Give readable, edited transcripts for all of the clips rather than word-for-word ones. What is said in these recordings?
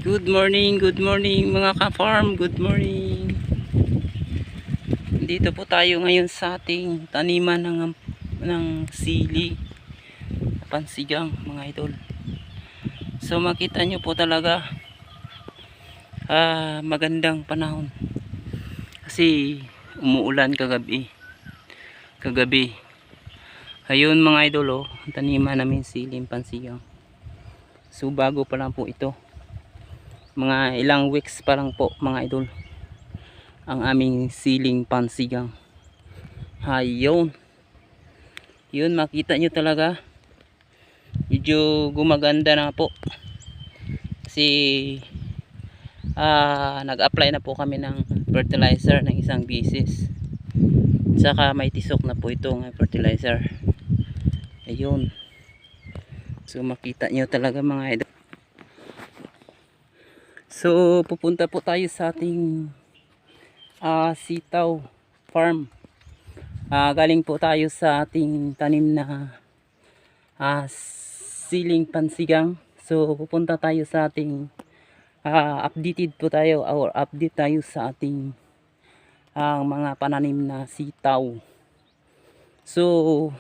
Good morning mga ka-farm, good morning. Dito po tayo ngayon sa ating taniman ng sili, pansigang mga idol. So makita nyo po talaga magandang panahon. Kasi umuulan kagabi. Ayun mga idol, ang taniman namin sili, pansigang. So bago pa lang po ito. Mga ilang weeks pa lang po mga idol ang aming siling pansigang. Ayun, yun makita nyo talaga medyo gumaganda na po kasi nag-apply na po kami ng fertilizer ng isang beses, saka may tisok na po itong fertilizer. Ayun, so makita nyo talaga mga idol. So pupunta po tayo sa ating sitaw farm. Galing po tayo sa ating tanim na siling pansigang. So pupunta tayo sa ating updated po tayo or update tayo sa ating mga pananim na sitaw. So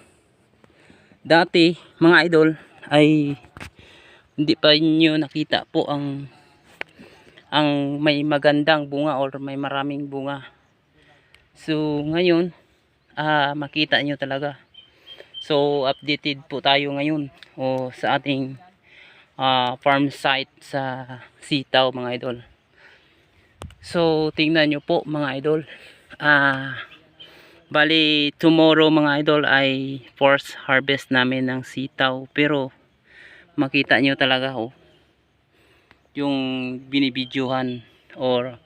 dati mga idol ay hindi pa niyo nakita po ang may magandang bunga or may maraming bunga. So ngayon makita nyo talaga. So updated po tayo ngayon sa ating farm site sa sitaw mga idol. So tingnan nyo po mga idol, bali tomorrow mga idol ay first harvest namin ng sitaw. Pero makita nyo talaga yung binibidyohan or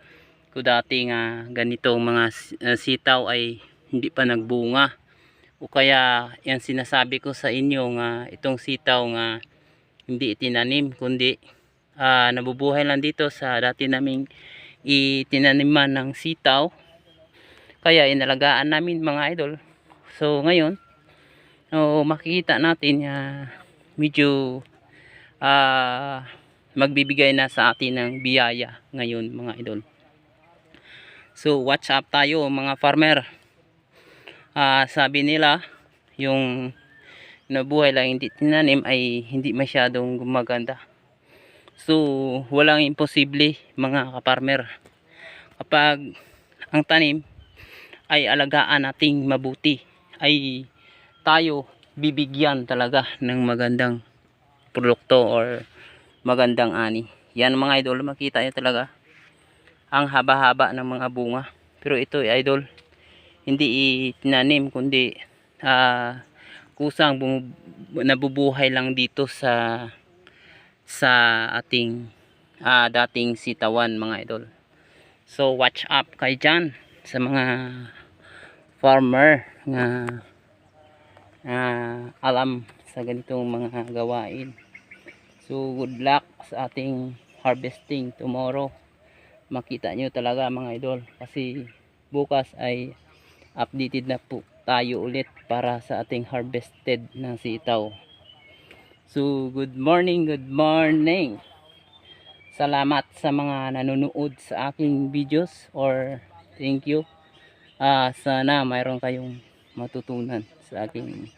ko dati nga ganitong mga sitaw ay hindi pa nagbunga, o kaya yan sinasabi ko sa inyo nga itong sitaw nga hindi itinanim kundi nabubuhay lang dito sa dati naming itinaniman ng sitaw, kaya inalagaan namin mga idol. So ngayon makikita natin medyo magbibigay na sa atin ng biyaya ngayon mga idol. So watch up tayo mga farmer. Sabi nila yung nabuhay lang hindi tinanim ay hindi masyadong gumaganda. So walang imposible mga kaparmer kapag ang tanim ay alagaan nating mabuti, ay tayo bibigyan talaga ng magandang produkto or magandang ani. Yan mga idol, makita nyo talaga ang haba-haba ng mga bunga. Pero ito idol, hindi itinanim kundi kusang nabubuhay lang dito sa ating dating sitawan mga idol. So watch up kayo dyan sa mga farmer na alam sa ganitong mga gawain. So good luck sa ating harvesting tomorrow. Makita nyo talaga mga idol, kasi bukas ay updated na po tayo ulit para sa ating harvested ng sitaw. So good morning, salamat sa mga nanonood sa aking videos, or thank you. Sana mayroon kayong matutunan sa aking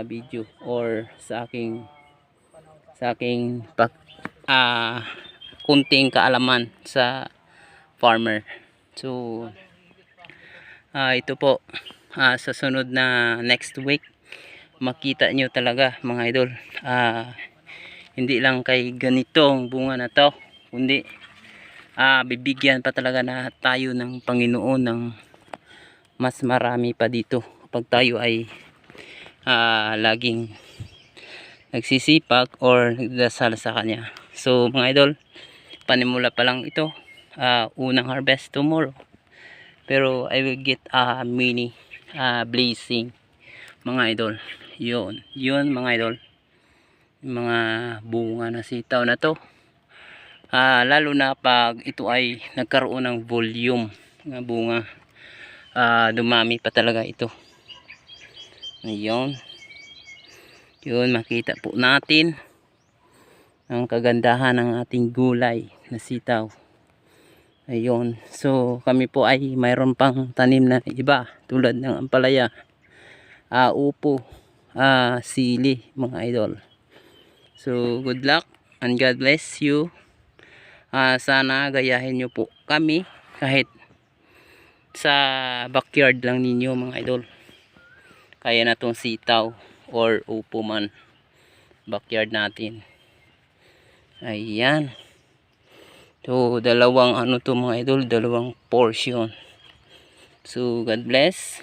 video or sa aking kunting kaalaman sa farmer. So ito po sa sunod na next week makita nyo talaga mga idol, hindi lang kay ganitong bunga na to kundi bibigyan pa talaga na tayo ng Panginoon ng mas marami pa dito kapag tayo ay laging nagsisipag or nagdasal sa kanya. So mga idol, panimula pa lang ito, unang harvest tomorrow, pero I will get a mini blessing mga idol. Yun mga idol, yung mga bunga na sitaw na to, lalo na pag ito ay nagkaroon ng volume ng bunga, dumami pa talaga ito. Ayun, yun makita po natin ang kagandahan ng ating gulay na sitaw. Ayun, so kami po ay mayroon pang tanim na iba tulad ng ampalaya, upo, sili mga idol. So good luck and God bless you. Sana gayahin nyo po kami kahit sa backyard lang ninyo mga idol. Kaya na tong sitaw or upo man, backyard natin. Ayan. So dalawang ano to mga idol, dalawang portion. So God bless.